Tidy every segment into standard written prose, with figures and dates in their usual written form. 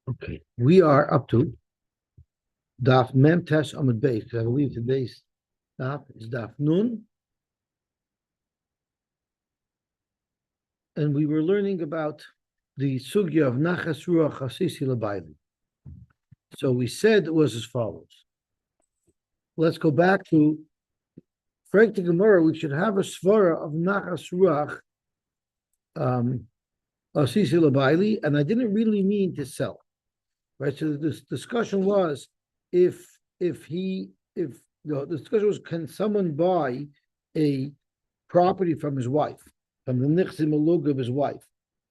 Okay, we are up to Daf Mem Tesh Amud Beis, because I believe today's Daf is Daf Nun, and we were learning about the sugya of Nachas Ruach Hasisi Labayli. So we said it was as follows. Let's go back to Frank the Gemara. We should have a svara of Nachas Ruach Hasisi Labayli, and I didn't really mean to sell, right? So this discussion was if the discussion was, can someone buy a property from his wife, from the nichsim alug of his wife?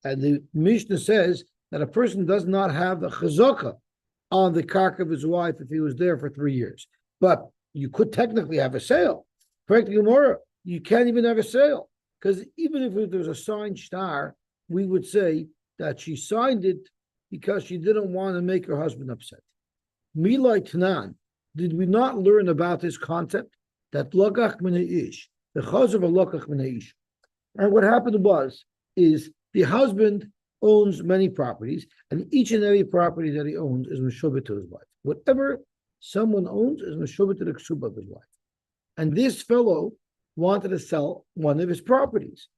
And the Mishnah says that a person does not have the chazaka on the karka of his wife if he was there for 3 years. But you could technically have a sale. Correct, Gemara, you can't even have a sale, because even if there was a signed star, we would say that she signed it because she didn't want to make her husband upset. Milai Tanan, did we not learn about this concept? That lokach min ish, the chaz of a lokach min ish. And what happened is the husband owns many properties, and each and every property that he owns is meshubet to his wife. Whatever someone owns is meshubet to the ksuba of his wife. And this fellow wanted to sell one of his properties,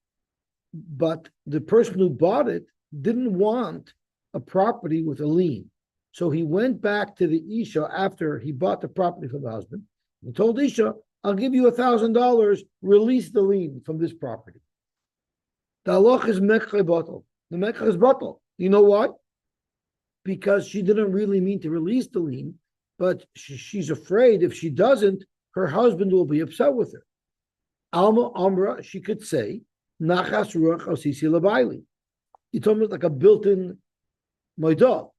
but the person who bought it didn't want a property with a lien. So he went back to the Isha after he bought the property from the husband and told Isha, I'll give you $1,000, release the lien from this property. The halach is mekche batal. The mekche is batal. You know why? Because she didn't really mean to release the lien, but she's afraid if she doesn't, her husband will be upset with her. Alma Amra, she could say, Nachas Ruach Hasisi Labayli. You told me like a built-in Moidah.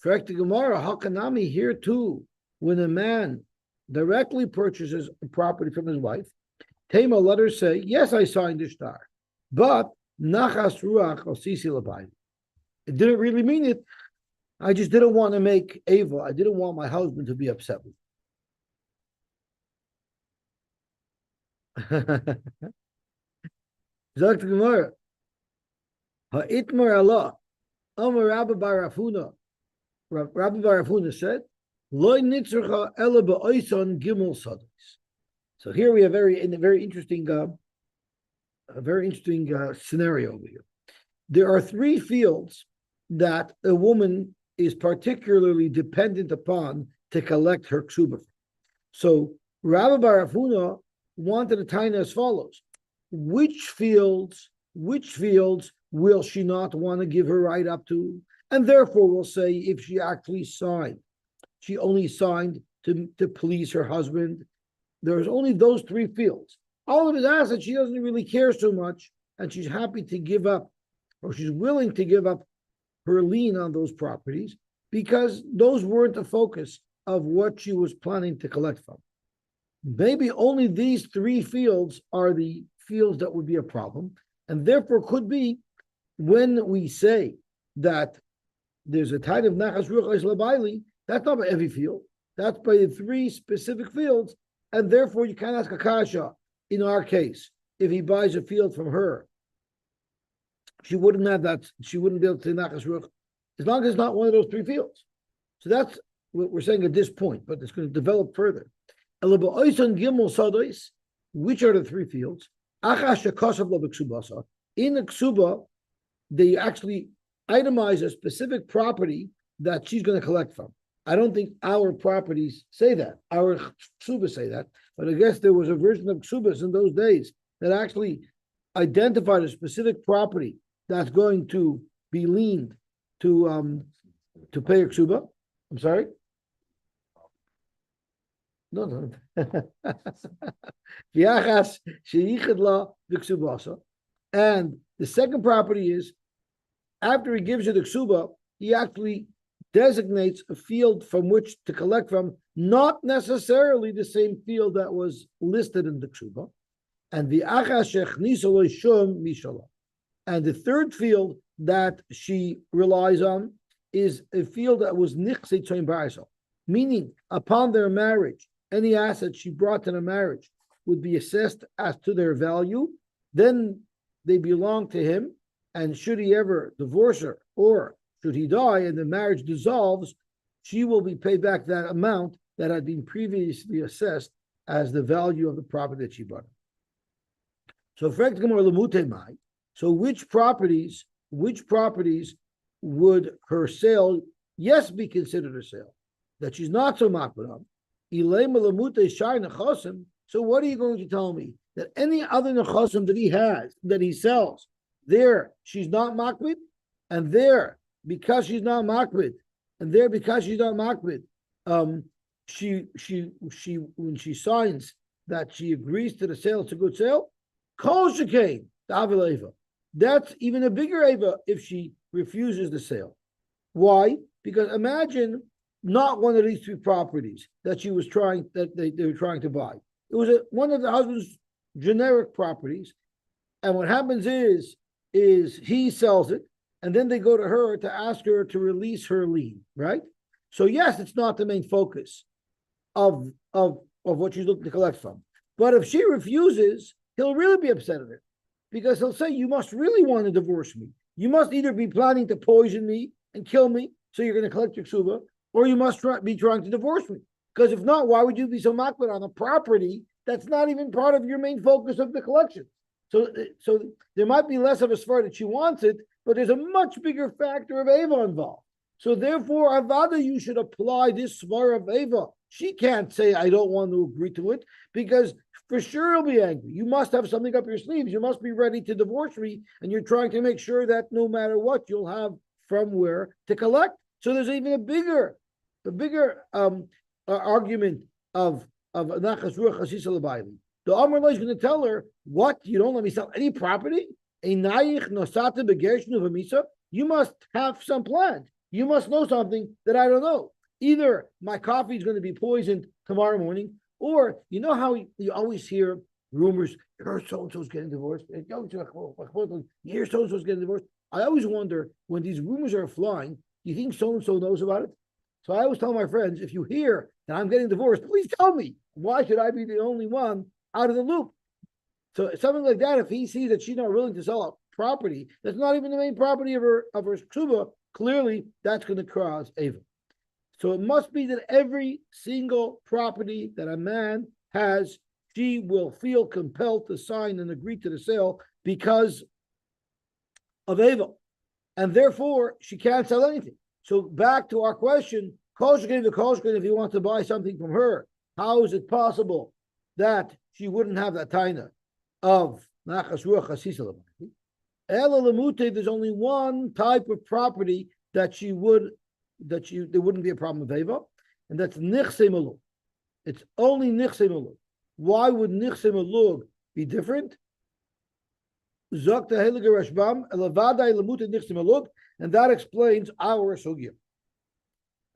Correct the Gemara, Hakanami here too, when a man directly purchases a property from his wife, Tema let her say, yes, I signed the star, but Nachas Ruach Hasisi Labayli. It didn't really mean it. I just didn't want to make Ava. I didn't want my husband to be upset with me. Zakt Gemara, Ha'itmar Allah, Amar Rabbi Bar Rafuna. Rabbi Bar Rafuna said, Loi nitzurcha ela ba'oison gimel sadis. So here we have a very interesting scenario over here. There are 3 fields that a woman is particularly dependent upon to collect her ksuba. So Rabbi Bar Rafuna wanted to tie as follows: which fields will she not want to give her right up to? And therefore we'll say if she actually signed, she only signed to please her husband. There's only those 3 fields. All of his assets she doesn't really care so much, and she's happy to give up, or she's willing to give up her lien on those properties because those weren't the focus of what she was planning to collect from. Maybe only these 3 fields are the fields that would be a problem, and therefore could be when we say that there's a type of Nachas Ruach Labayli, that's not by every field, that's by the 3 specific fields, and therefore you can't ask a kasha. In our case, if he buys a field from her, she wouldn't have that, she wouldn't be able to say Nachas Ruach, as long as it's not one of those 3 fields. So that's what we're saying at this point, but it's going to develop further. Which are the 3 fields? In the ksuba, they actually itemize a specific property that she's going to collect from. I don't think our properties say that. Our ksubas say that, but I guess there was a version of ksubas in those days that actually identified a specific property that's going to be leaned to pay a ksuba. I'm sorry. No. And the second property is, after he gives you the ksuba, he actually designates a field from which to collect from, not necessarily the same field that was listed in the ksuba. And the and the third field that she relies on is a field that was nichse toim ba'asal, meaning upon their marriage, any assets she brought to the marriage would be assessed as to their value. Then they belong to him, and should he ever divorce her or should he die and the marriage dissolves, she will be paid back that amount that had been previously assessed as the value of the property that she bought. So which properties would her sale, yes, be considered a sale? That she's not so makbid on. So what are you going to tell me? That any other nechasim that he has, that he sells, there she's not makbid, and there because she's not makbid, and there because she's not makbid, she when she signs that she agrees to the sale, it's a good sale. Kol shekain ta'avil eva. That's even a bigger eva if she refuses the sale. Why? Because imagine not one of these three properties that she was trying that they were trying to buy. It was one of the husband's generic properties, and what happens is he sells it, and then they go to her to ask her to release her lien, right? So yes, it's not the main focus of what she's looking to collect from. But if she refuses, he'll really be upset at it, because he'll say, you must really want to divorce me. You must either be planning to poison me and kill me, so you're going to collect your ksuba, or you must be trying to divorce me. Because if not, why would you be so makbid on a property that's not even part of your main focus of the collection? So there might be less of a svar that she wants it, but there's a much bigger factor of Eva involved. So therefore, Avada, you should apply this svar of Eva. She can't say, I don't want to agree to it, because for sure he'll be angry. You must have something up your sleeves. You must be ready to divorce me, and you're trying to make sure that no matter what, you'll have from where to collect. So there's even a bigger argument of nachas ruach chasisa l'bayli. The Amar is going to tell her, what? You don't let me sell any property? You must have some plan. You must know something that I don't know. Either my coffee is going to be poisoned tomorrow morning, or you know how you always hear rumors, you heard so-and-so's getting divorced. You hear so-and-so's getting divorced. I always wonder, when these rumors are flying, do you think so-and-so knows about it? So I always tell my friends, if you hear that I'm getting divorced, please tell me. Why should I be the only one out of the loop? So something like that, if he sees that she's not willing to sell a property that's not even the main property of her ksuba, clearly that's going to cause Eva. So it must be that every single property that a man has, she will feel compelled to sign and agree to the sale because of Eva. And therefore, she can't sell anything. So back to our question, if you want to buy something from her, how is it possible that she wouldn't have that taina of nachas ruach chasisa l'bayli? Ela lemute, there's only one type of property that there wouldn't be a problem with Eva, and that's nichse malug. It's only nichse malug. Why would nichse malug be different? Zok the heilige Rashbam elavadai lemute nichse malug, and that explains our sugya.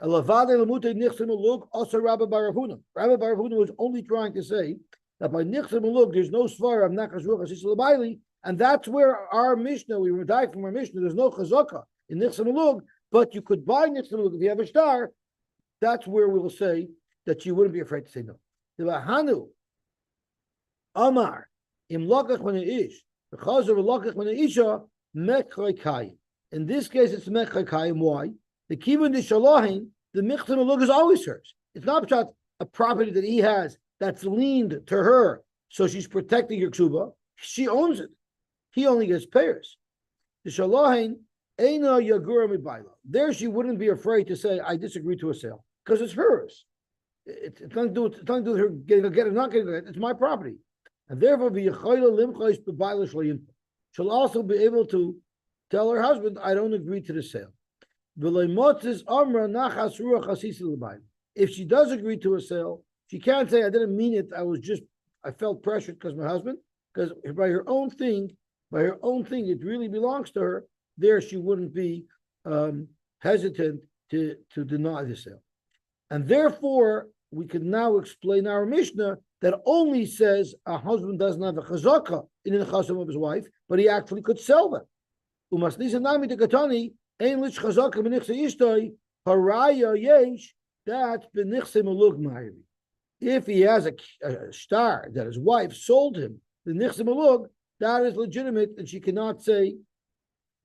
Elavadai lemute nichse malug also Rabbi Bar Rav Huna. Rabbi Bar Rav Huna was only trying to say that by nichse malug there's no svar of nachas ruach chasisa l'bayli, and that's where our Mishnah, we were dying from our Mishnah, there's no chazaka in nichse malug, but you could buy nichse malug if you have a star. That's where we will say that you wouldn't be afraid to say no. The Bahanu Amar im lokach when it is the chazer lokach when it isha mechray kayim. In this case, it's mechray kayim. Why? The kivun de shalahin, the nichse malug is always hers. It's not just a property that he has that's leaned to her, so she's protecting your ksuba. She owns it. He only gets payers. The shalahin eina yagura mibayla. There, she wouldn't be afraid to say, "I disagree to a sale," because it's hers. It's nothing to do with her getting it, not getting it. It's my property, and therefore, she'll also be able to tell her husband, "I don't agree to the sale." If she does agree to a sale, she can't say, "I didn't mean it. I felt pressured because my husband." Because by her own thing, it really belongs to her. There, she wouldn't be hesitant to deny the sale. And therefore, we can now explain our Mishnah that only says a husband doesn't have a chazaka in the chasam of his wife, but he actually could sell them. If he has a star that his wife sold him, the nichse malug, that is legitimate, and she cannot say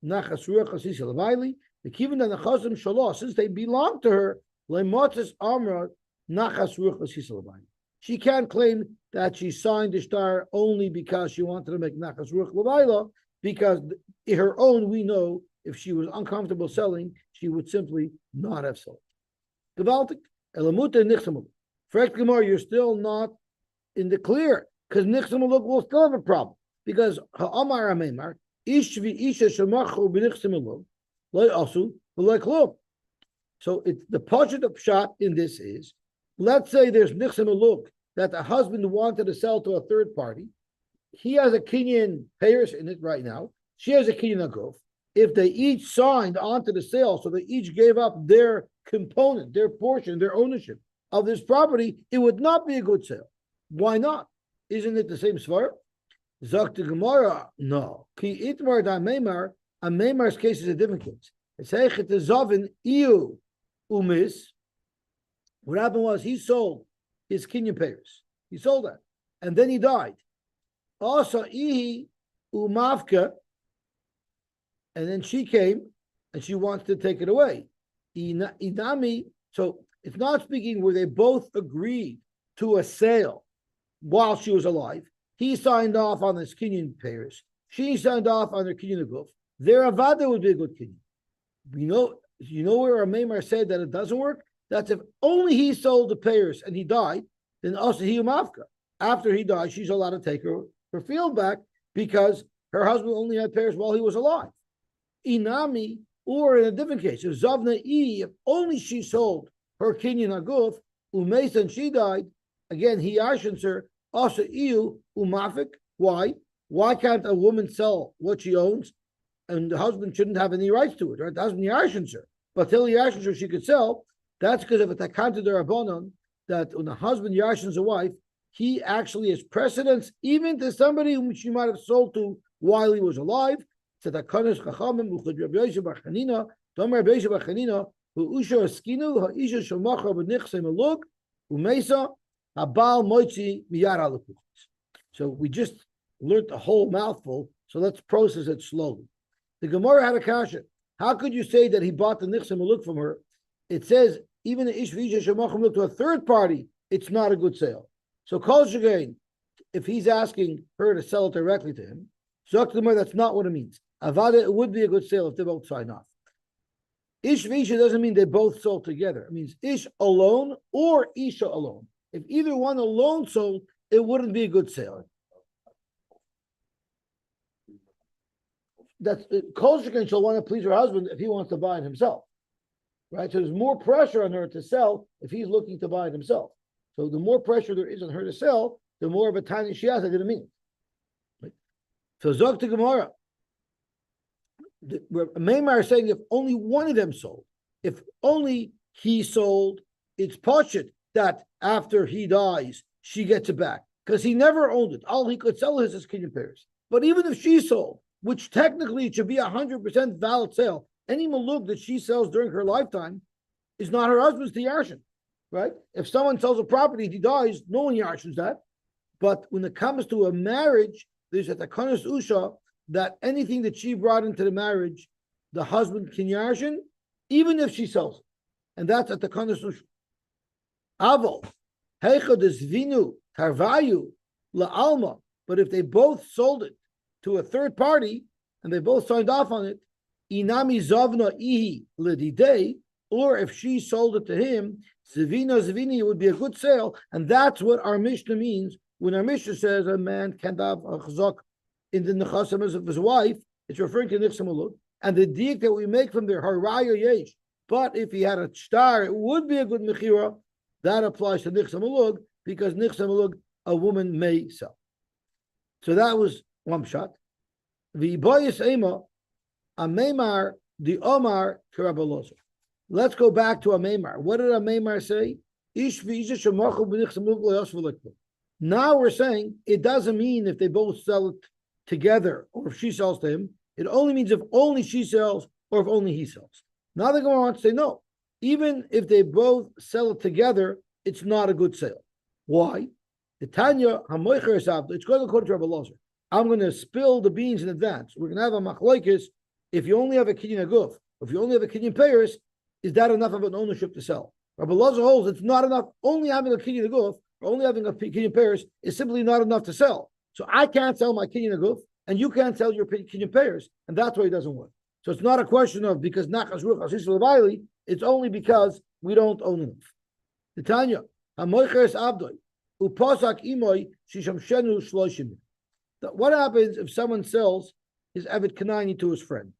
nachas ruach chasisa l'bayli, The kivin and the chasim shalah, since they belong to her, lemotzes amra nachas ruach l'sisalabayim. She can't claim that she signed the star only because she wanted to make nachas ruach l'bayla, because her own, we know, if she was uncomfortable selling, she would simply not have sold. Gewaltig, elamuta nichsamuk. Frekt Gemara, you're still not in the clear, because nichsamuk will still have a problem. Because ha'amar amemar, ish v'isha shemachu b'nichsamuk, loy asu, v'loy klum. So it's the pashut of pshat in this is, let's say there's nichsamuk that the husband wanted to sell to a third party. He has a kinyan payers in it right now. She has a kinyan aguf. If they each signed onto the sale, so they each gave up their component, their portion, their ownership of this property, it would not be a good sale. Why not? Isn't it the same svar? Zok the Gemara, no. Ki itmar da meimar, a meimar's case is a different case. It's heichet the zavin iu umis. What happened was he sold his kinyan payers. He sold that. And then he died. Also, ihi umavka, and then she came and she wants to take it away. Inami, so it's not speaking where they both agreed to a sale while she was alive. He signed off on his kinyan payers. She signed off on her kinyan aguf. Their avada would be a good kinyan. You know where our Maimar said that it doesn't work? That's if only he sold the payers and he died, then also he umavka. After he died, she's allowed to take her field back because her husband only had payers while he was alive. Inami, or in a different case, if Zavna if only she sold her kinyan aguf, umeis and she died, again, he ashens her, also iu umafik. Why? Why can't a woman sell what she owns and the husband shouldn't have any rights to it, right? The husband yashens her, but till he yashens her, she could sell. That's because of a takanta derabanan, that when the husband yashens a wife, he actually has precedence even to somebody whom she might have sold to while he was alive. So that kanes chachamim uchad Rabbi Yosy bar Chanina, Dom Rabbi Yosy bar Chanina, hu usha askinu ha'isha shamacha b'nichsei maluk umeisa habal moitzi miyar alakuchas. So we just learned the whole mouthful. So let's process it slowly. The Gemara had a kasha. How could you say that he bought the nichsei maluk from her? It says even the ish v'isha shamacha maluk to a third party, it's not a good sale. So kol shagain, if he's asking her to sell it directly to him, that's not what it means. Avada, it would be a good sale if they both sign off. Ish v'isha doesn't mean they both sold together. It means ish alone or isha alone. If either one alone sold, it wouldn't be a good sale. That's kol shekain, she'll want to please her husband if he wants to buy it himself, right? So there's more pressure on her to sell if he's looking to buy it himself. So the more pressure there is on her to sell, the more of a tiny she has. I didn't mean. Right? So Zog to Gemara. Maimar is saying if only one of them sold, if only he sold, it's poshut that after he dies, she gets it back. Because he never owned it. All he could sell is his kinyan payers. But even if she sold, which technically it should be 100% valid sale, any maluk that she sells during her lifetime is not her husband's to yarshin. Right? If someone sells a property, he dies, no one yarshins that. But when it comes to a marriage, there's a takanas usha that anything that she brought into the marriage, the husband can yarshin, even if she sells it. And that's a takanas usha. Aval, heicha desvinu tarvayu la'alma. But if they both sold it to a third party and they both signed off on it, inami zavna ihi ledidei, or if she sold it to him, Zvini, it would be a good sale. And that's what our Mishnah means. When our Mishnah says a man can't have a chazak in the nechasim of his wife, it's referring to nichsei maluk. And the dik that we make from there, haraya yesh. But if he had a star, it would be a good mechira. That applies to nichsei maluk, because nichsei maluk, a woman may sell. So that was one shot. V'bayis ema, a meimar, the omar, k'Rabbi. Let's go back to a Maimar. What did a Maimar say? Now we're saying it doesn't mean if they both sell it together or if she sells to him. It only means if only she sells or if only he sells. Now they're going to say no. Even if they both sell it together, it's not a good sale. Why? The Tanya, it's going according to Rabbi Lozer. I'm going to spill the beans in advance. We're going to have a machlokes if you only have a kinyan aguf. If you only have a kinyan payers, is that enough of an ownership to sell? Rabbi Lazar holds it's not enough. Only having a kinyan aguf, or only having a kinyan payers is simply not enough to sell. So I can't sell my kinyan aguf, and you can't sell your kinyan payers, and that's why it doesn't work. So it's not a question of because nachas ruach asis levaili. It's only because we don't own enough. The Tanya hamoicheres abdoi upasak imoy shishamshenu shloshim. What happens if someone sells his Eved Kanani to his friend?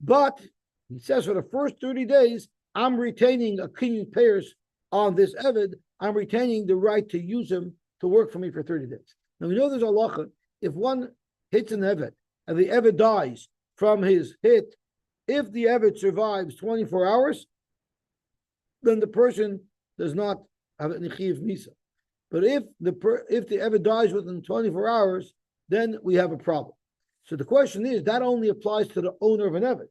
But he says for the first 30 days, I'm retaining a kinyan payers on this Eved. I'm retaining the right to use him to work for me for 30 days. Now we know there's a halacha. If one hits an Eved and the Eved dies from his hit, if the Eved survives 24 hours, then the person does not have an Chiv Misa. But if the Eved dies within 24 hours, then we have a problem. So the question is, that only applies to the owner of an Eved.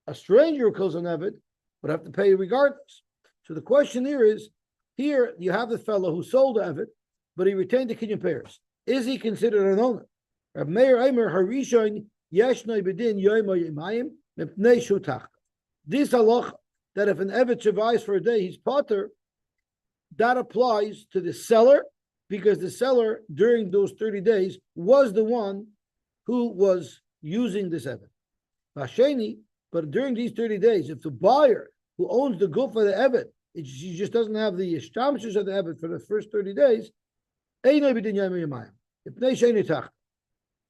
A stranger who kills an Eved would have to pay regardless. So the question here is, here you have the fellow who sold the Eved, but he retained the kinyan payers. Is he considered an owner? Rab Meir Eimer Harishon Yeshnoi Bedin Yoimo Yemayim Mepnei Shutach. This halacha that if an Eved survives for a day, he's potter, that applies to the seller, because the seller during those 30 days was the one who was using this Eved. Hasheni, but during these 30 days, if the buyer who owns the guf of the Eved, she just doesn't have the ishtamshus of the Eved for the first 30 days,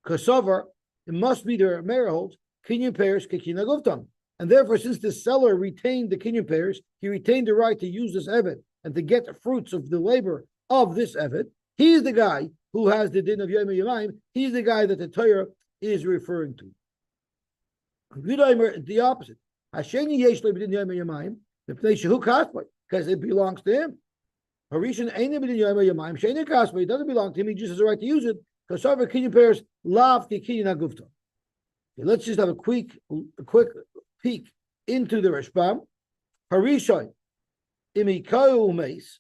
Kasover, it must be their mayor holds, kinyan payers kekina guftam. And therefore, since the seller retained the kinyan payers, he retained the right to use this Eved and to get the fruits of the labor of this Eved. He's the guy who has the din of Yom Yamayim. He's the guy that the Torah is referring to. The opposite. Hasheni yesh le b'din Yom Yamayim, because it belongs to him. Harishan ain't b'din Yom Yamayim, sheni kaspa. It doesn't belong to him. He just has a right to use it. Because over kinyan payers lav ki kinyan agufta. Let's just have a quick peek into the Rashbam. Harishan imikayu meis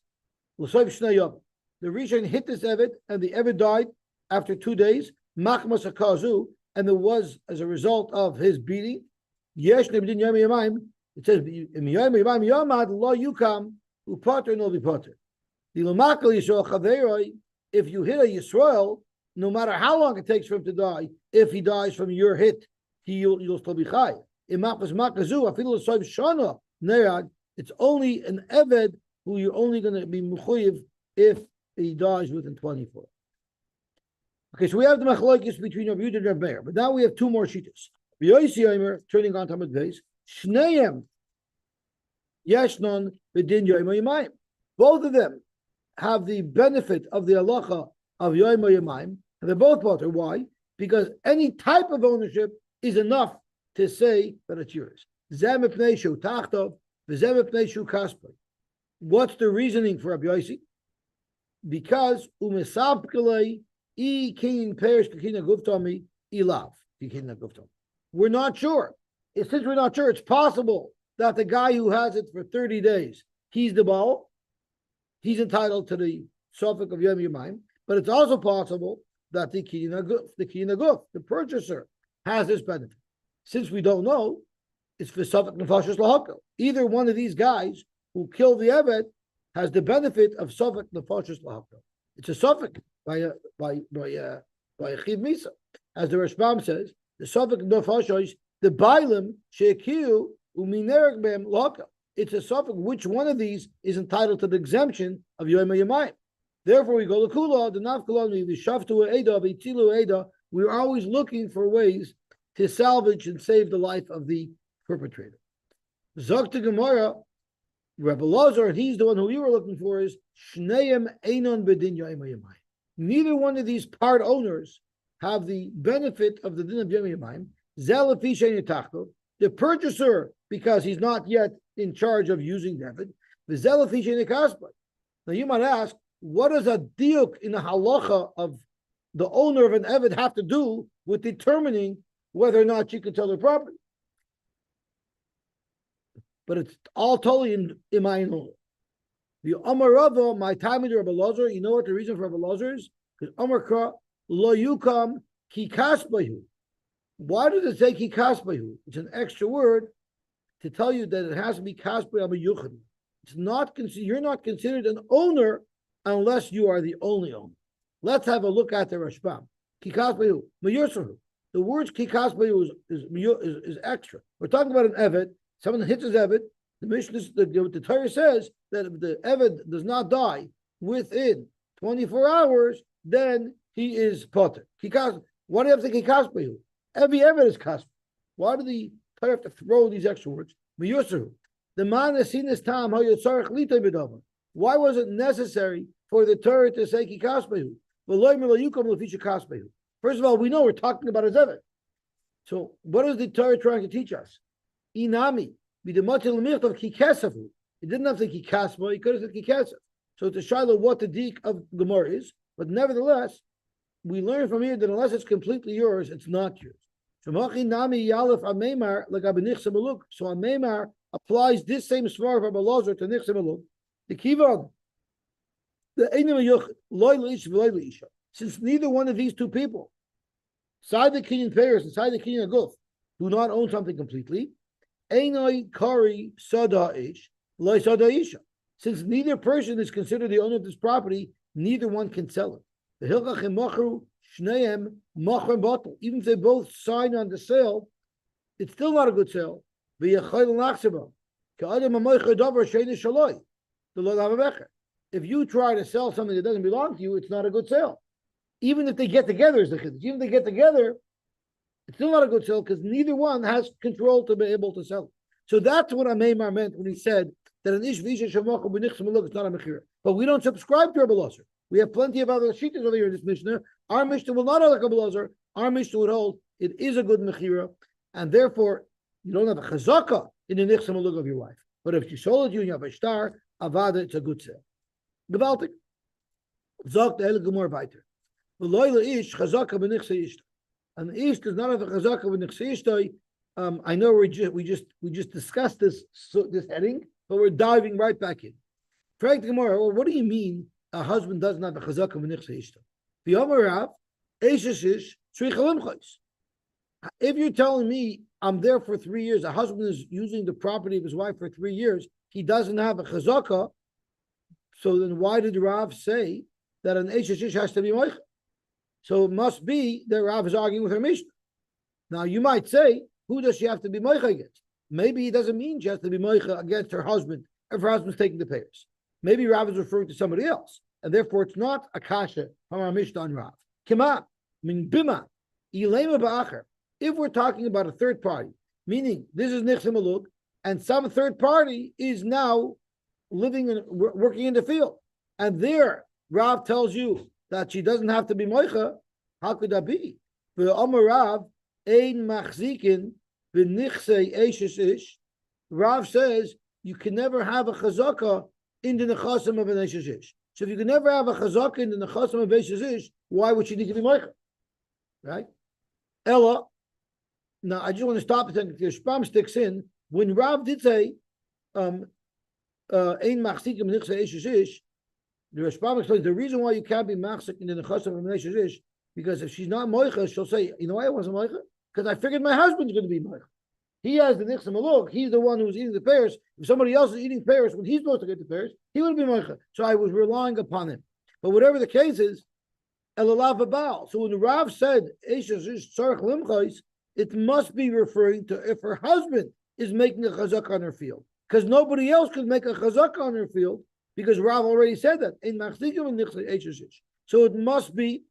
l'soif shnei yom. The Rishon hit this Eved, and the Eved died after 2 days. Machmas akazu, and there was as a result of his beating. Yesh nebedin yom yamayim. It says im yom yamayim yomad lo yukam upater no bipater. The lomakal yisrael chaveroi. If you hit a Yisrael, no matter how long it takes for him to die, if he dies from your hit, you'll still be chai. Imachmas makazu afilu l'soiv shana nerad. It's only an Eved who you're only going to be mechuyev if he dies within 24. Okay, so we have the machlokes between Rabbi Yehuda and Rabbi Meir, but now we have two more shittas. Yosy Omer, turning on Tamid Beis, Shneim Yeshnon B'din Yom Yamayim. Both of them have the benefit of the halacha of Yom Yamayim, and they're both potter. Why? Because any type of ownership is enough to say that it's yours. Zem Epnei Shu Tachtov, V'zem Epnei Shu Kaspoi. What's the reasoning for Rabbi Yosy? Because umesabkelei I king pairs kikina guftami ilav kikina guftam. We're not sure. Since we're not sure, it's possible that the guy who has it for 30 days, he's the baal, he's entitled to the suffix of Yom Yamayim, but it's also possible that the kina guf, the purchaser, has this benefit. Since we don't know, it's for suffix nefashos lahakol. Either one of these guys who killed the Eved has the benefit of suffix nefashos lahakol. It's a suffix by a chiv misa, as the Rashbam says. The suffix nefashos, the bailim shekiu uminerek b'hem lahakol. It's a suffix which one of these is entitled to the exemption of Yom Yamayim. Therefore, we go to kula the nafkaloni the shaftu eda v'itzilu eda. We're always looking for ways to salvage and save the life of the perpetrator. Zok Gemara. Rebbe Lazar, and he's the one who we were looking for, is Shneim Einon Bedin Yom Yamayim. Neither one of these part owners have the benefit of the din of Yom Yamayim. Zel Lefi Shein Yitachto, the purchaser, because he's not yet in charge of using David. The Zel Lefi Shein Yikaspa. Now you might ask, what does a diuk in the halacha of the owner of an Eved have to do with determining whether or not you can sell their property? But it's all totally in my own. The Amar Rava, my time with Rabbi Lazar, you know what the reason for Rabbi Lazar is? Because Amar Kra, Lo Yukam Ki Kasbahu. Why does it say Ki Kasbahu? It's an extra word. to tell you that it has to be kasper al yuchad. It's not you're not considered an owner unless you are the only owner. Let's have a look at the Rashbam. Kikasbayu, mayursahu. The words kikasbayu is extra. We're talking about an eved. Someone hits his eved. The Mishnah, the Torah says that if the eved does not die within 24 hours, then he is potter. Kikas. Why do you have to say kikasbayu? Every eved is kasper. Why do the Torah have to throw these extra words? Mayursahu. The man has seen this time how yotzarech litay b'davar. Why was it necessary for the Torah to say kikasbayu? First of all, we know we're talking about a zevet. So, what is the Torah trying to teach us? Inami, it didn't have to kikasba, he could have said kikasef. So, to show what the deek of Gemara is, but nevertheless, we learn from here that unless it's completely yours, it's not yours. So, Ameimar applies this same svar of Abelazar to Nichse Maluk. The Kivan. Since neither one of these two people, side the Kenyan Paris and side the Kenyan Gulf, do not own something completely, since neither person is considered the owner of this property, neither one can sell it. Even if they both sign on the sale, it's still not a good sale. If you try to sell something that doesn't belong to you, it's not a good sale. Even if they get together, is the chiddush. Even if they get together, it's still not a good sale because neither one has control to be able to sell it. So that's what Ameimar meant when he said that an ish v'isha shamachu b'nichs maluk is not a mechira. But we don't subscribe to Rabbi Elazar. We have plenty of other shittas over here in this Mishnah. Our Mishnah will not hold like Rabbi Elazar. Our Mishnah would hold it is a good mechira, and therefore you don't have a chazaka in the nichs maluk of your wife. But if she sold it to you and you have a star, avada, it's a good sale. Gewaltig. Zog the hele Gemara weiter. V'loyle ish chazaka b'nichse ishta. And ish does not have a chazaka b'nichse ishta. I know we just discussed this heading, but we're diving right back in. Frank the Gemara, well, what do you mean a husband doesn't have a chazaka b'nichse ishta? V'yomer Rav, eishes ish tzricha limchos. If you're telling me I'm there for 3 years, a husband is using the property of his wife for 3 years, he doesn't have a chazaka. So then why did Rav say that an Eishes has to be Moicha? So it must be that Rav is arguing with her Mishnah. Now you might say, who does she have to be Moicha against? Maybe he doesn't mean she has to be Moicha against her husband if her husband's taking the payers. Maybe Rav is referring to somebody else. And therefore it's not a kasha from our Mishnah on Rav. Kima, min bima, ilema ba'acher. If we're talking about a third party, meaning this is Nichse Maluk, and some third party is now living and working in the field, and there Rav tells you that she doesn't have to be moicha. How could that be? For Amar Rav, ein machzikin v'nichsei eishes ish. Rav says you can never have a chazaka in the nechasim of an eishes ish. So if you can never have a chazaka in the nechasim of eishes ish, why would she need to be moicha? Right? Ella. Now I just want to stop and think the Shpam sticks in when Rav did say ein machzikim v'nichsei eishes ish. The Rashbam explains the reason why you can't be machzik in the nechasim of Menesh ish because if she's not moicha, she'll say, you know why I wasn't moicha? Because I figured my husband's going to be moicha. He has the nichse maluk. He's the one who's eating the pears. If somebody else is eating pears when he's supposed to get the pears, he would be moicha. So I was relying upon him. But whatever the case is, elalav abal. So when the Rav said eishes ish tzarich limchais, it must be referring to if her husband is making a chazak on her field, because nobody else could make a chazak on her field. Because Rav already said that in Machzikim and Nichse Eishes. So it must be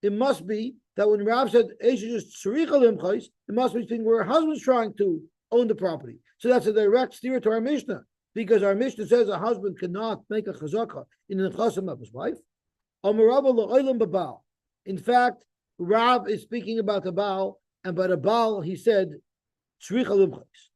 that when Rav said Eishes Tzricha Limchais, it must be speaking where her husband's trying to own the property. So that's a direct steer to our Mishnah, because our Mishnah says a husband cannot make a chazaka in the nechasim of his wife. In fact, Rav is speaking about the Baal, and by the Baal he said Tzricha Limchais.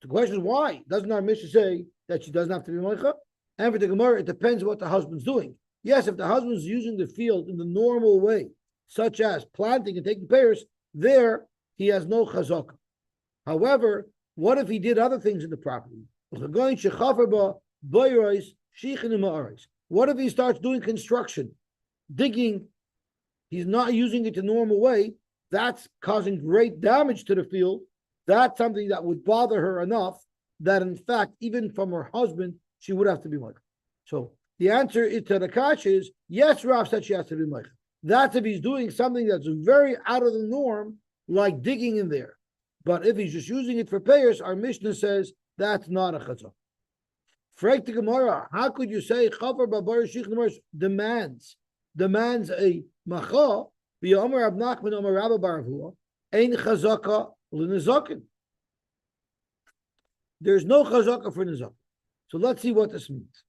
The question is why? Doesn't our Mishnah say that she doesn't have to be moicha? And for the Gemara, it depends what the husband's doing. Yes, if the husband's using the field in the normal way, such as planting and taking pears, there he has no chazaka. However, what if he did other things in the property? What if he starts doing construction, digging? He's not using it the normal way. That's causing great damage to the field. that's something that would bother her enough that, in fact, even from her husband, she would have to be moicha. So the answer to the kash is yes. Rav said she has to be moicha. That's if he's doing something that's very out of the norm, like digging in there. But if he's just using it for payers, our Mishnah says that's not a chazak. Frek the Gemara, how could you say chavar babar shich demands a macha? V'yomer Rav Nachman Omer Rabba bar Avua ein chazaka l'nezakin. There's no chazaka for nezakin. So let's see what this means.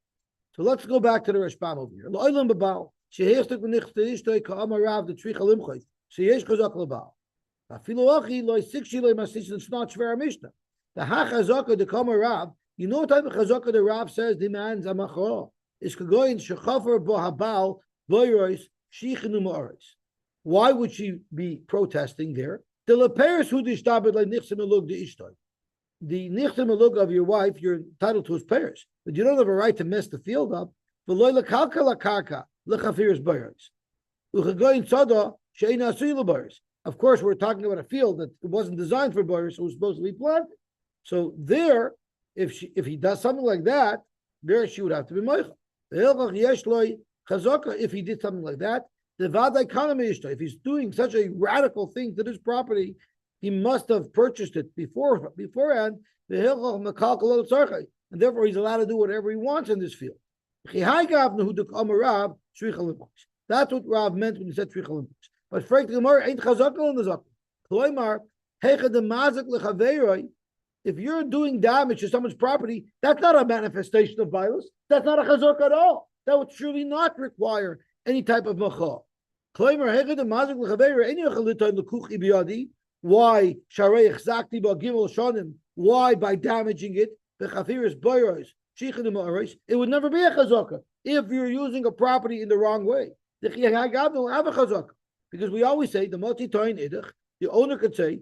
So let's go back to the Rashbam over here. L'olam b'bal shehestek v'nichta ishtoi ka'amar Rav the trich alimchayt sheyesh chazaka l'bal. Afilu achi loy sikshi loy masishin. It's not shver Mishnah. The hachazaka the ka'amar Rav. You know what type of chazaka the Rav says demands a macha? Is kagoyin shechafer bo habal boyrois shichinu ma'aris. Why would she be protesting there? The leperis who dishtabed like nichsim elug de ishtoi. The nichsim elug of your wife, you're entitled to his payers, but you don't have a right to mess the field up. V'loy lekalka lakarka lechafiris boyrois. Uchagoyin tzada she'ina asui leboyrois. Of course, we're talking about a field that it wasn't designed for boyrois, so it was supposed to be planted. So there, if he does something like that, there she would have to be moicha. If he did something like that, the vaday economy if he's doing such a radical thing to this property, he must have purchased it beforehand. And therefore, he's allowed to do whatever he wants in this field. That's what Rav meant when he said trichal impulse. But frankly, Gemara ain't chazaka on the zakah. If you're doing damage to someone's property, that's not a manifestation of violence. That's not a chazaka at all. That would surely not require any type of macha. Why? Why by damaging it? It would never be a chazaka if you're using a property in the wrong way. Because we always say the owner could say,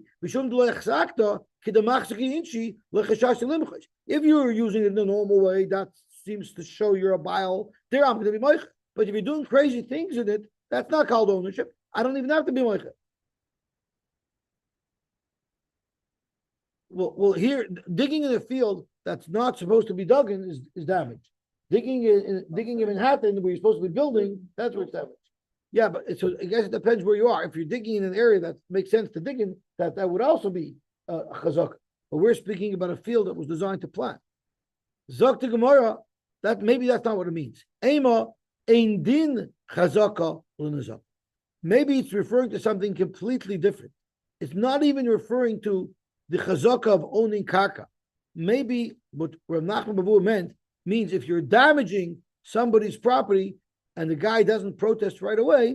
if you're using it in the normal way, that seems to show you're a bile. There, I'm going to be moich. But if you're doing crazy things in it, that's not called ownership. I don't even have to be moich. Well, here, digging in a field that's not supposed to be dug in is damage. Digging in Manhattan, where you're supposed to be building, that's where it's damage. Yeah, but so I guess it depends where you are. If you're digging in an area that makes sense to dig in, that would also be a chazaka. But we're speaking about a field that was designed to plant. Zok to Gemara, maybe that's not what it means. Ema ein din chazaka l'nezak. Maybe it's referring to something completely different. It's not even referring to the chazaka of owning karka. Maybe what Rav Nachman Babu means if you're damaging somebody's property and the guy doesn't protest right away,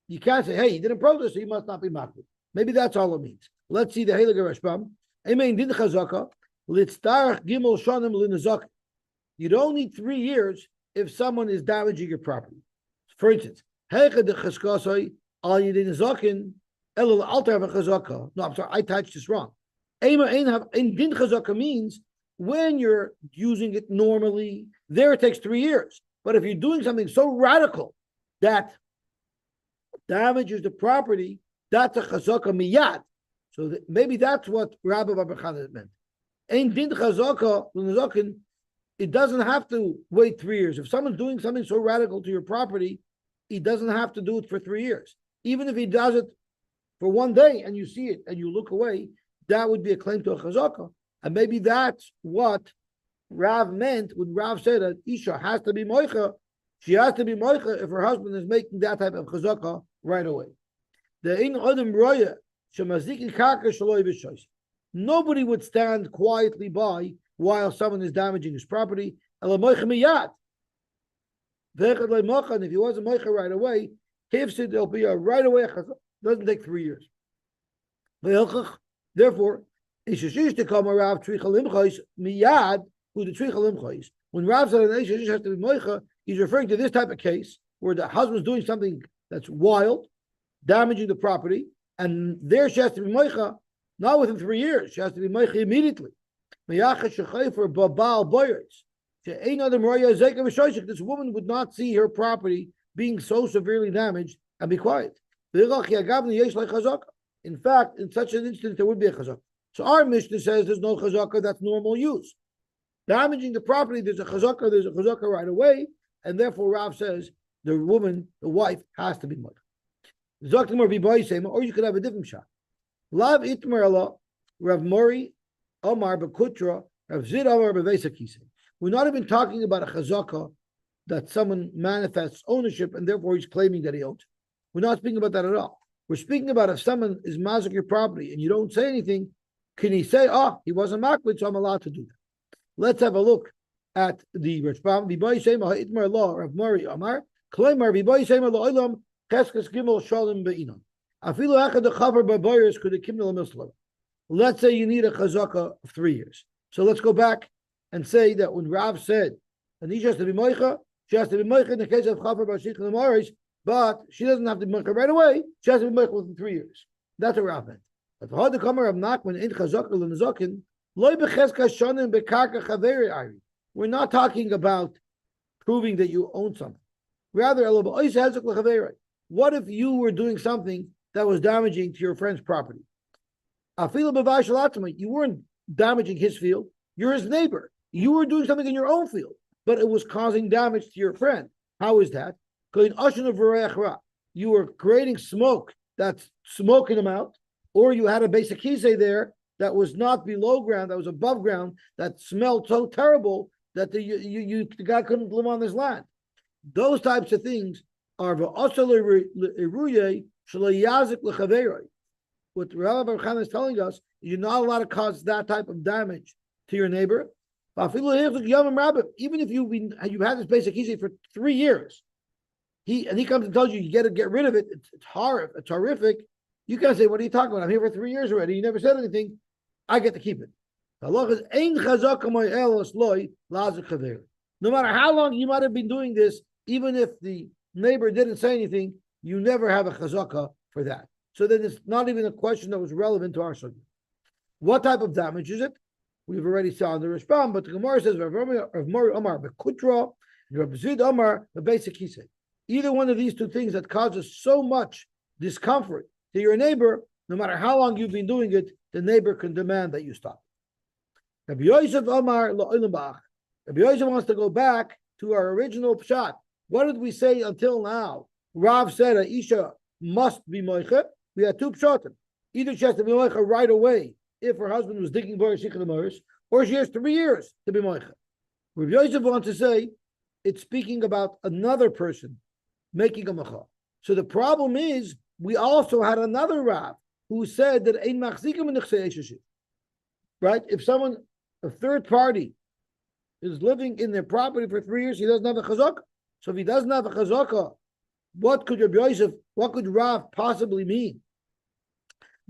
you can't say, hey, he didn't protest, so he must not be makbid. Maybe that's all it means. Let's see the Heilige Rashbam. Emein din chazaka litztarach gimel shanim l'nezak. You don't need 3 years if someone is damaging your property. For instance, heicha de cheskasoi al yidin nezakin elul alter v'chazaka. No, I'm sorry, I touched this wrong. Ema ein din chazaka means when you're using it normally, there it takes 3 years. But if you're doing something so radical that damages the property, that's a chazaka miyad. So maybe that's what Rabbi Bar Chana meant. Ein din chazaka l'nezakin. It doesn't have to wait 3 years. If someone's doing something so radical to your property, he doesn't have to do it for 3 years. Even if he does it for 1 day and you see it and you look away, that would be a claim to a chazaka. And maybe that's what Rav meant when Rav said that Isha has to be moicha. She has to be moicha if her husband is making that type of chazaka right away. Nobody would stand quietly by while someone is damaging his property. And if he wasn't moicha right away, there'll be a right away chazaka. Doesn't take 3 years. Therefore, when Rav said an Isha has to be moicha, he's referring to this type of case where the husband's doing something that's wild, damaging the property, and there she has to be moicha, not within 3 years. She has to be moicha immediately. This woman would not see her property being so severely damaged and be quiet. In fact, in such an instance, there would be a chazak. So our Mishnah says there's no chazaka, that's normal use. Damaging the property, there's a chazaka right away, and therefore Rav says the woman, the wife, has to be moicha. Or you could have a different shot. Lav itmar Allah, Rav Mori, Omar Bekutra, Rav Zid Omar Bevesa Kise. We're not even talking about a chazaka that someone manifests ownership and therefore he's claiming that he owns it. We're not speaking about that at all. We're speaking about if someone is mazik your property and you don't say anything, can he say, oh, he wasn't makbid, so I'm allowed to do that? Let's have a look at the Rishbam. V'boy shema ha'itmar law, Rav Mori Omar, Klaimar v'boy shema la'olam, cheskes gimel shalim be'inon. Afilu echad ha'chavar ba'boyers could kimnel mislam. Let's say you need a chazaka of 3 years. So let's go back and say that when Rav said, and he has to be moicha, she has to be moicha in the case of chavar b'ashich and amaris, but she doesn't have to be moicha right away. She has to be moicha within 3 years. That's what Rav meant. But the hard comer of Nachman in chazaka l'nezakin, loy b'cheska shonim b'karka chaveri ari. We're not talking about proving that you own something. Rather, what if you were doing something that was damaging to your friend's property? You weren't damaging his field. You're his neighbor. You were doing something in your own field, but it was causing damage to your friend. How is that? You were creating smoke that's smoking him out, or you had a basic kisei there that was not below ground, that was above ground, that smelled so terrible that the guy couldn't live on this land. Those types of things are what Rabbi Baruch is telling us is you're not allowed to cause that type of damage to your neighbor. Even if you've had this basic kisei for 3 years, he comes and tells you you got to get rid of it. It's horrific. You can't say, "What are you talking about? I'm here for 3 years already. You never said anything. I get to keep it." No matter how long you might have been doing this, even if the neighbor didn't say anything, you never have a chazaka for that. So then it's not even a question that was relevant to our subject. What type of damage is it? We've already saw in the Rishbam, but the Gemara says, Rav Mori Omar Bekutra, Rav Zid Omar Bebesek Kisei. Either one of these two things that causes so much discomfort to your neighbor, no matter how long you've been doing it, the neighbor can demand that you stop. Rabbi Yosef Omar La'olam Ba'ach. Rabbi Yosef wants to go back to our original pshat. What did we say until now? Rav said Aisha must be moicha. We had two pshatim. Either she has to be moicha right away if her husband was digging boy shikha, or she has 3 years to be moicha. Rabbi Yosef wants to say it's speaking about another person making a moicha. So the problem is we also had another Rav who said that ein machzikim in right? If someone, a third party, is living in their property for 3 years, he doesn't have a chazaka. So if he doesn't have a chazaka, what could Rav possibly mean?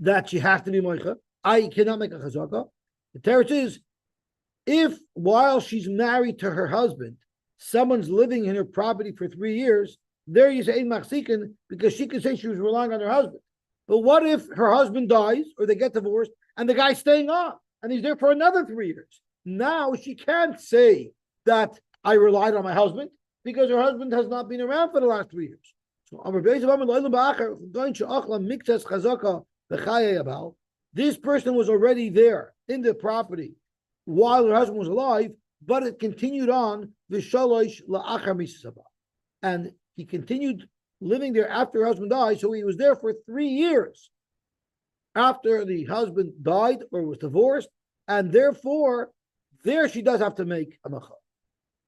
That she has to be moicha. I cannot make a chazaka. The teretz is, if while she's married to her husband, someone's living in her property for 3 years, there you say ein machzikin, because she can say she was relying on her husband. But what if her husband dies or they get divorced and the guy's staying on and he's there for another 3 years? Now she can't say that I relied on my husband because her husband has not been around for the last 3 years. So this person was already there in the property while her husband was alive, but it continued on and he continued living there after her husband died, so he was there for 3 years after the husband died or was divorced, and therefore there she does have to make a macha.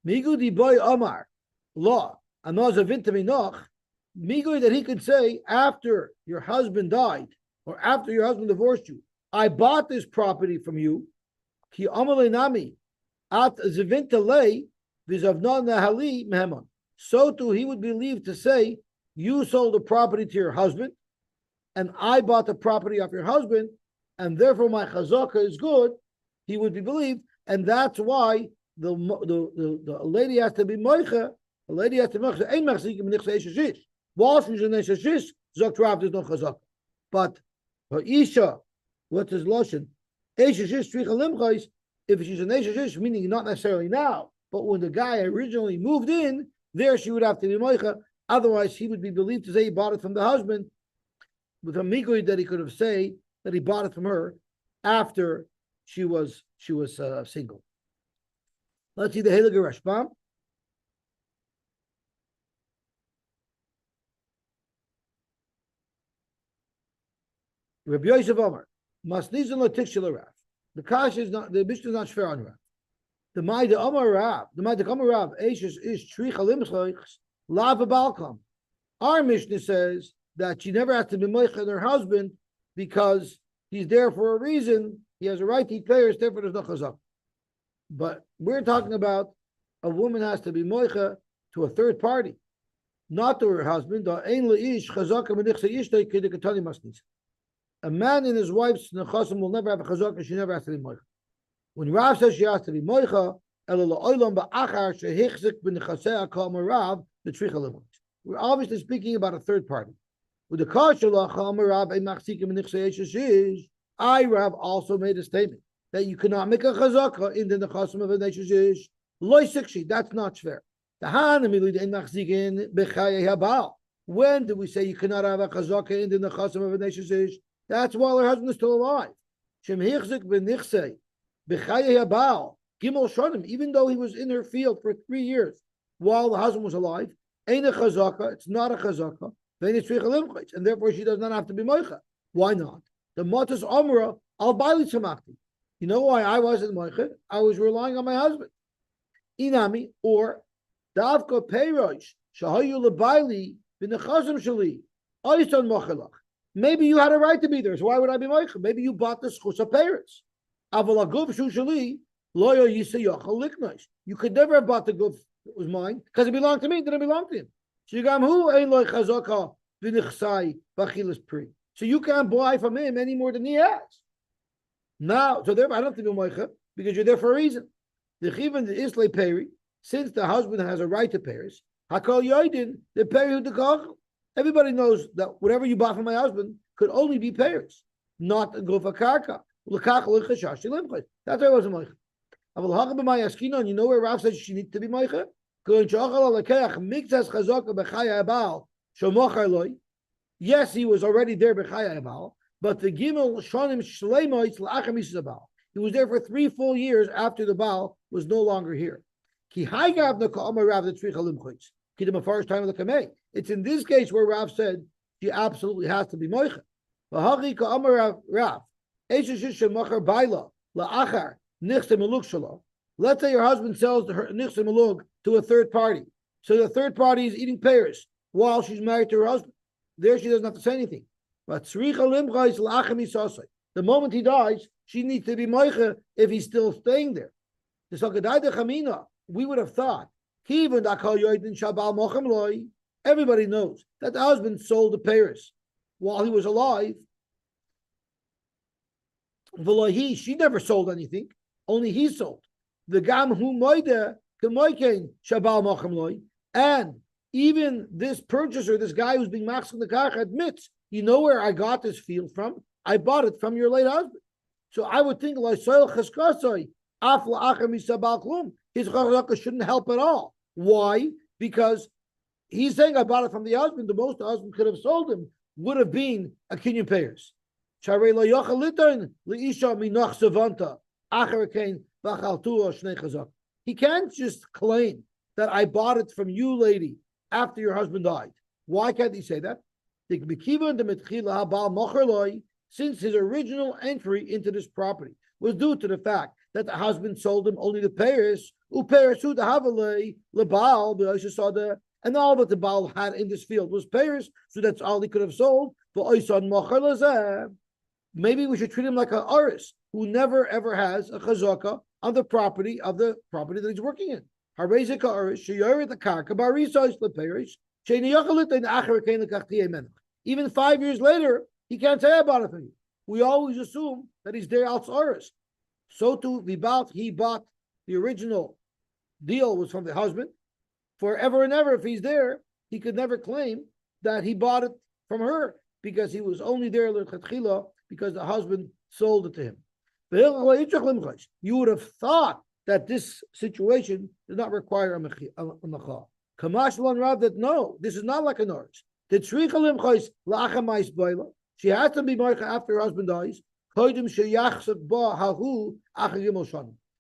Migu di boy Amar law Migu that he could say after your husband died or after your husband divorced you, I bought this property from you. Ki nami at zivinta lei v'zavna nahali mehemon. So too he would believe to say you sold the property to your husband, and I bought the property of your husband, and therefore my chazaka is good. He would be believed, and that's why the lady has to be moicha. The lady has to be moicha. Ein machzikim nichse eshes. While she's in eshes, zok Rav there's no chazaka. But her isha, what is loshen? Eshes stricha limchais. If she's an eshes, meaning not necessarily now, but when the guy originally moved in, there she would have to be moicha. Otherwise, he would be believed to say he bought it from the husband with a mikui that he could have said that he bought it from her. after she was single. Let's see the Heilige Rashbam. Rabbi Yosef Omer, Masnizan Latikshel Rav. The Kash is not, the Mishnah is not fair on Rav. The Maida Omer Rav, the Maida Omer Rav, Eishes is Tricha Limchaychs, Lava Balkam. Our Mishnah says that she never has to be moicha her husband because he's there for a reason. He has a right to eat payers, therefore there's no chazak. But we're talking about a woman has to be moicha to a third party, not to her husband. A man in his wife's nechasim will never have a chazak, and she never has to be moicha. When Rav says she has to be moicha, we're obviously speaking about a third party. With the I, Rav, also made a statement that you cannot make a chazaka in the nechasim of a neshish. That's not fair. When did we say you cannot have a chazaka in the nechasim of a neshish? That's while her husband is still alive. Even though he was in her field for 3 years while the husband was alive, ain't a chazaka, it's not a chazaka, and therefore she does not have to be moicha. Why not? The matas amra al baili tzamachti. You know why I wasn't moicha? I was relying on my husband. Inami, or davka peirosh shahayu lebaili b'nechazim shali ayson mochelach. Maybe you had a right to be there, so why would I be moicha? Maybe you bought the schus of peiros. Aval aguf shu shali loyo yisa yachal liknais. You could never have bought the guf that was mine because it belonged to me. It didn't belong to him. So you can't buy from him any more than he has. Now, so therefore I don't have to be moicha because you're there for a reason. The chivin the islay peri, since the husband has a right to payers, hakol yoidin the peri the kachel. Everybody knows that whatever you bought from my husband could only be payers, not gofa karka. That's why I wasn't moicha. And you know where Rav says she needs to be moicha? Yes, he was already there, but the Gimel Shonim Shleimoitz La'achar Misas Baal. He was there for 3 full years after the Baal was no longer here. It's in this case where Rav said she absolutely has to be moicha. Let's say your husband sells her nichse malug to a third party. So the third party is eating pears while she's married to her husband. There she doesn't have to say anything. But the moment he dies, she needs to be moicha if he's still staying there. We would have thought, everybody knows that the husband sold the pears while he was alive. She never sold anything, only he sold. The gam hu moide kemoikein shabal mochem loy, and even this purchaser, this guy who's being machzor the karch, admits, you know where I got this field from? I bought it from your late husband. So I would think his chazaka shouldn't help at all. Why? Because he's saying I bought it from the husband. The most the husband could have sold him would have been a kinyan payers. He can't just claim that I bought it from you, lady, after your husband died. Why can't he say that? Since his original entry into this property was due to the fact that the husband sold him only the payers, and all that the Baal had in this field was payers, so that's all he could have sold. Maybe we should treat him like an aris who never ever has a chazaka on the property that he's working in. Even 5 years later, he can't say about it from you. We always assume that he's there als aris. So too, he bought the original deal was from the husband. Forever and ever, if he's there, he could never claim that he bought it from her because he was only there because the husband sold it to him. You would have thought that this situation does not require a mecha. Kamashlan Rav that no, this is not like a nourish. She has to be moicha after her husband dies.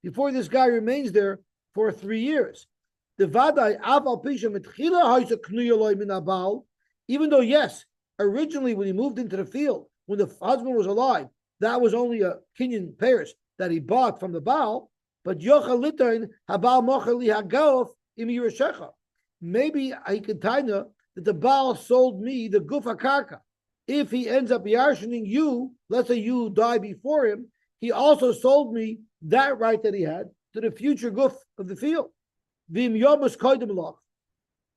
before this guy remains there for 3 years. Even though, yes, originally when he moved into the field, when the husband was alive, that was only a kinyan pairs that he bought from the Baal, but maybe I could taina that the Baal sold me the gufa karka. If he ends up yarshening you, let's say you die before him, he also sold me that right that he had to the future guf of the field. Vim yomus koydem loch.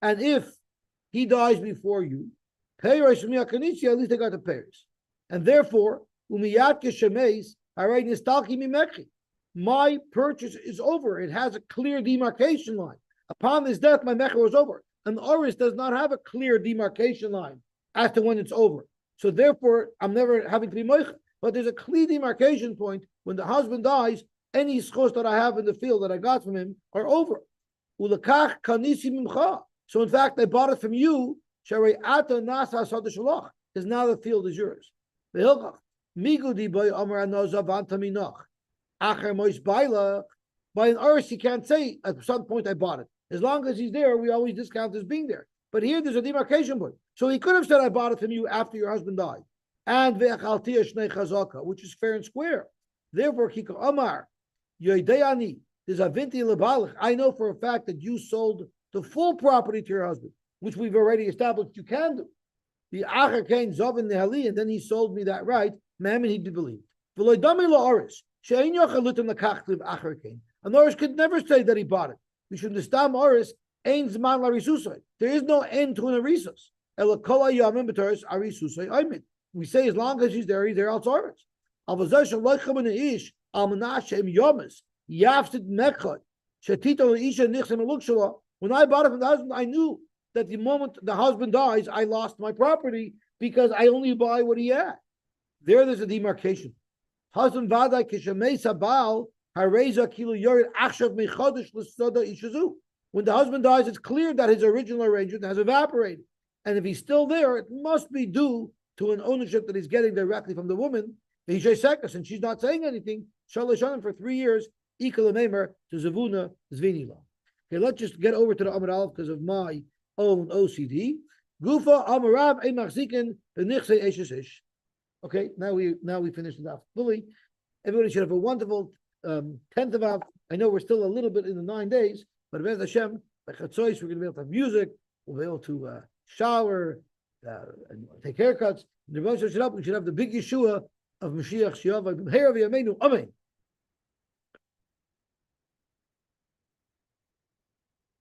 And if he dies before you, peiros miakanichi, at least I got the peiros. And therefore, umiyat keshemeis, haray nistalki mimekhi. My purchase is over. It has a clear demarcation line. Upon his death, my mecha was over. An oris does not have a clear demarcation line as to when it's over. So therefore, I'm never having to be moicha. But there's a clear demarcation point when the husband dies. Any schos that I have in the field that I got from him are over. Ulakach kanisi mimcha. So in fact, I bought it from you. Sharei ata nasa sadashalach. Because now the field is yours. Vehilchach migudi by amar anozav antaminach. Acher mois baila. By an oris, he can't say at some point I bought it. As long as he's there, we always discount as being there. But here there's a demarcation point. So he could have said I bought it from you after your husband died. And ve'achaltia shnei chazaka, which is fair and square. Therefore, kika amar, yoideyani, there's a vinti lebalach. I know for a fact that you sold the full property to your husband, which we've already established you can do. The acher kain zovin nehali, and then he sold me that right. Mammon he did believe. V'loidami la'oris, she'ein yochalutim lekachtiv acher kain. An oris could never say that he bought it. We should understand oris ein zman larisusay. There is no end to an arisus. Ela kol hayamim b'toris arisusay aymin. We say as long as he's there else oris. Avazay shaloichem in ish al menashem yomis yafsid mechad shetito isha nichsem eluk. When I bought it from the husband, I knew that the moment the husband dies, I lost my property because I only buy what he had. There's a demarcation. Husband vaday kishamei sabal. When the husband dies, it's clear that his original arrangement has evaporated. And if he's still there, it must be due to an ownership that he's getting directly from the woman. And she's not saying anything. For 3 years, to Zavuna Zvinila. Okay, let's just get over to the Amar Aleph because of my own OCD. Gufa Amarav Machzikin Benichse Eshes. Okay, now we finished it off fully. Everybody should have a wonderful 10th of Av. I know we're still a little bit in the 9 days, but Bez Hashem, by Chatzois, we're going to be able to have music, we'll be able to shower, and take haircuts. We should have the big Yeshua of Mashiach Shiava. Amen.